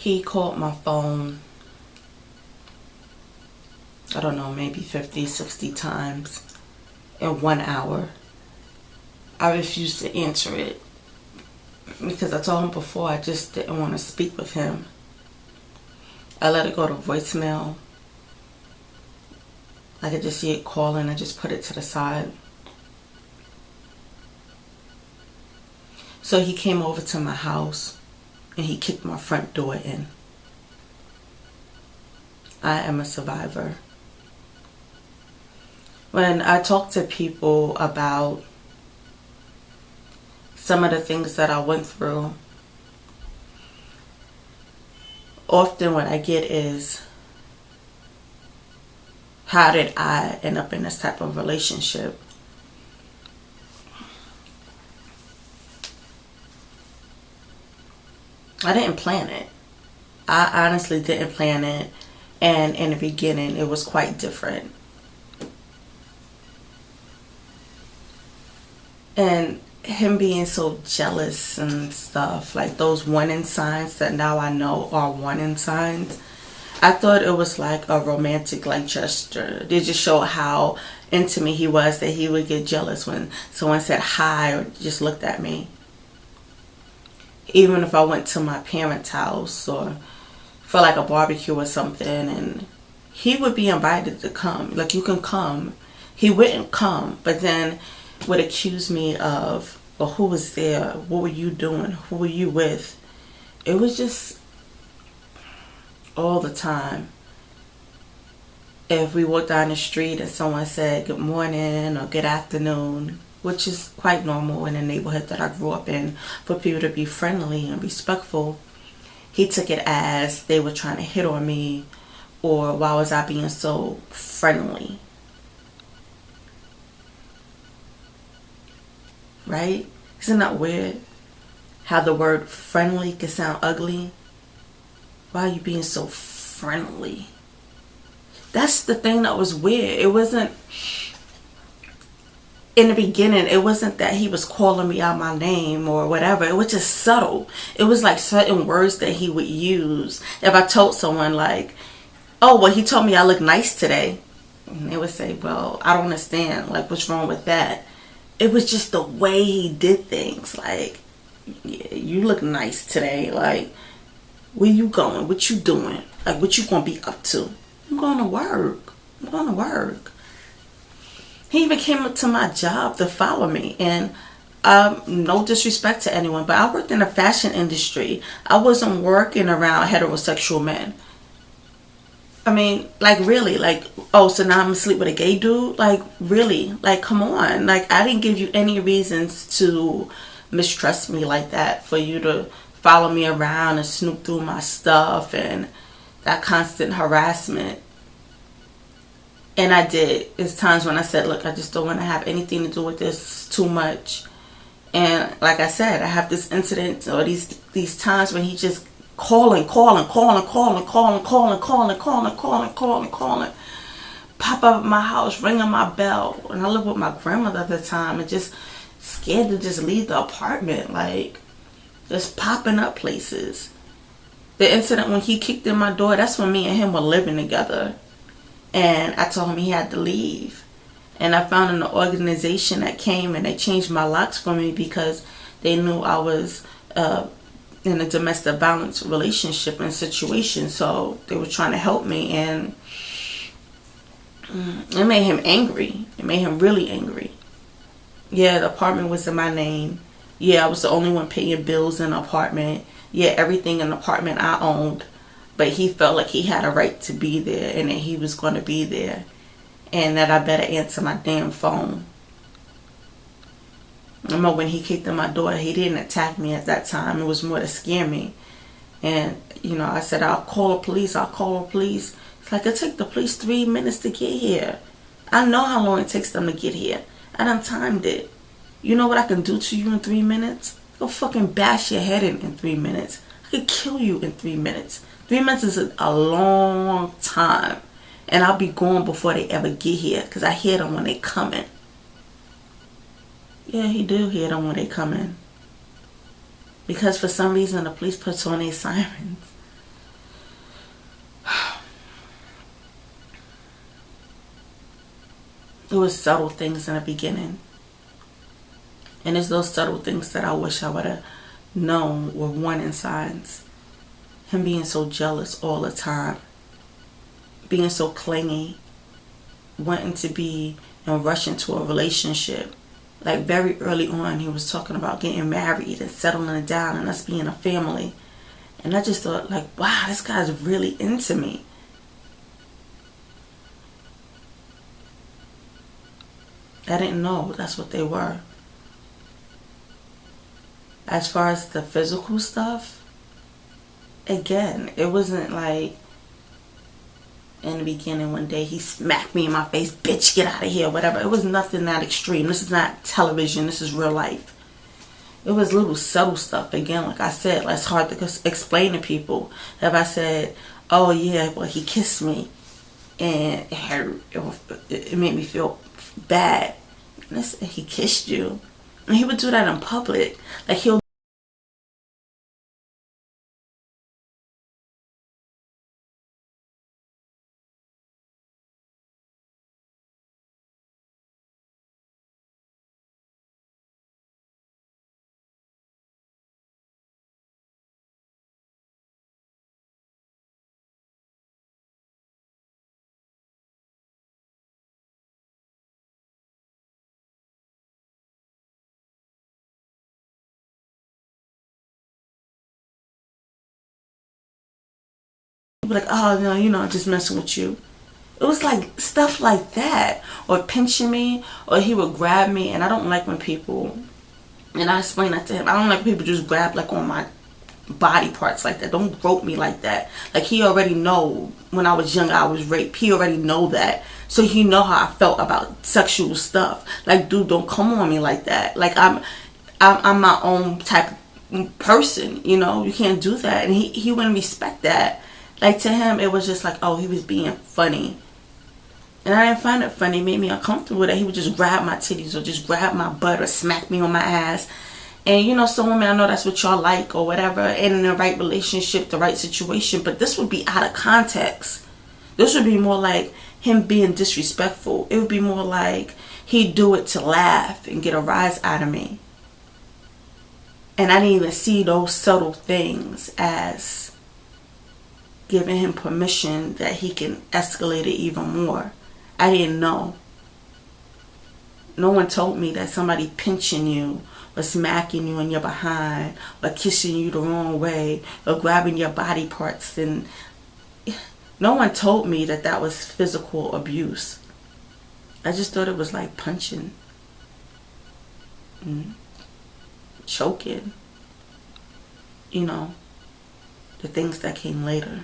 He called my phone, I don't know, maybe 50, 60 times in 1 hour. I refused to answer it because I told him before I just didn't want to speak with him. I let it go to voicemail. I could just see it calling. I just put it to the side. So he came over to my house and he kicked my front door in. I am a survivor. When I talk to people about some of the things that I went through, often what I get is, how did I end up in this type of relationship? I didn't plan it. I honestly didn't plan it. And in the beginning, it was quite different. And him being so jealous and stuff, like those warning signs that now I know are warning signs, I thought it was like a romantic like gesture. They just show how intimate he was, that he would get jealous when someone said hi or just looked at me. Even if I went to my parents' house or for like a barbecue or something, and he would be invited to come, like, you can come, he wouldn't come, but then would accuse me of, well, who was there, what were you doing, who were you with? It was just all the time. If we walked down the street and someone said good morning or good afternoon, which is quite normal in the neighborhood that I grew up in, for people to be friendly and respectful, he took it as they were trying to hit on me, or why was I being so friendly? Right? Isn't that weird? How the word friendly can sound ugly. Why are you being so friendly? That's the thing that was weird. It wasn't, in the beginning, it wasn't that he was calling me out my name or whatever. It was just subtle. It was like certain words that he would use. If I told someone like, oh, well, he told me I look nice today, and they would say, well, I don't understand. Like, what's wrong with that? It was just the way he did things. Like, yeah, you look nice today. Like, where you going? What you doing? Like, what you gonna be up to? I'm going to work. I'm going to work. He even came up to my job to follow me. And no disrespect to anyone, but I worked in the fashion industry. I wasn't working around heterosexual men. I mean, like, really, like, oh, so now I'm asleep with a gay dude? Like, really? Like, come on. Like, I didn't give you any reasons to mistrust me like that, for you to follow me around and snoop through my stuff and that constant harassment. And I did. It's times when I said, look, I just don't want to have anything to do with this too much. And like I said, I have this incident, or these times when he just calling, pop up at my house, ringing my bell. And I lived with my grandmother at the time, and just scared to just leave the apartment, like, just popping up places. The incident when he kicked in my door, that's when me and him were living together. And I told him he had to leave. And I found an organization that came and they changed my locks for me because they knew I was in a domestic violence relationship and situation. So they were trying to help me, and it made him angry. It made him really angry. Yeah, the apartment was in my name. Yeah, I was the only one paying bills in the apartment. Yeah, everything in the apartment I owned. But he felt like he had a right to be there and that he was going to be there. And that I better answer my damn phone. I remember when he kicked in my door, he didn't attack me at that time. It was more to scare me. And, you know, I said, I'll call the police. It's like, it took the police 3 minutes to get here. I know how long it takes them to get here. I done timed it. You know what I can do to you in 3 minutes? Go fucking bash your head in 3 minutes. I could kill you in 3 minutes. 3 minutes is a long time. And I'll be gone before they ever get here, because I hear them when they coming. Yeah, he do hear them when they coming. Because for some reason the police puts on their sirens. It was subtle things in the beginning. And it's those subtle things that I wish I would have known were warning signs. Him being so jealous all the time, being so clingy, wanting to be and rush into a relationship. Like very early on, he was talking about getting married and settling down and us being a family. And I just thought, like, wow, this guy's really into me. I didn't know that's what they were. As far as the physical stuff, again, it wasn't like in the beginning one day he smacked me in my face, bitch, get out of here, whatever. It was nothing that extreme. This is not television. This is real life. It was little subtle stuff. Again, like I said, it's hard to explain to people. If I said, oh yeah, well, he kissed me and it hurt, it made me feel bad. And he kissed you. And he would do that in public. Like he'll be like, oh no, just messing with you. It was like stuff like that. Or pinching me, or he would grab me. And I don't like when people, and I explained that to him, I don't like people just grab like on my body parts like that. Don't grope me like that. Like he already know when I was young I was raped. He already know that. So he know how I felt about sexual stuff. Like, dude, don't come on me like that. Like I'm my own type of person, you can't do that. And he wouldn't respect that. Like to him it was just like, oh, he was being funny. And I didn't find it funny. It made me uncomfortable that he would just grab my titties or just grab my butt or smack me on my ass. And some women, I know that's what y'all like or whatever, and in the right relationship, the right situation, but this would be out of context. This would be more like him being disrespectful. It would be more like he'd do it to laugh and get a rise out of me. And I didn't even see those subtle things as giving him permission that he can escalate it even more. I didn't know. No one told me that somebody pinching you or smacking you in your behind or kissing you the wrong way or grabbing your body parts. And no one told me that that was physical abuse. I just thought it was like punching, choking, the things that came later.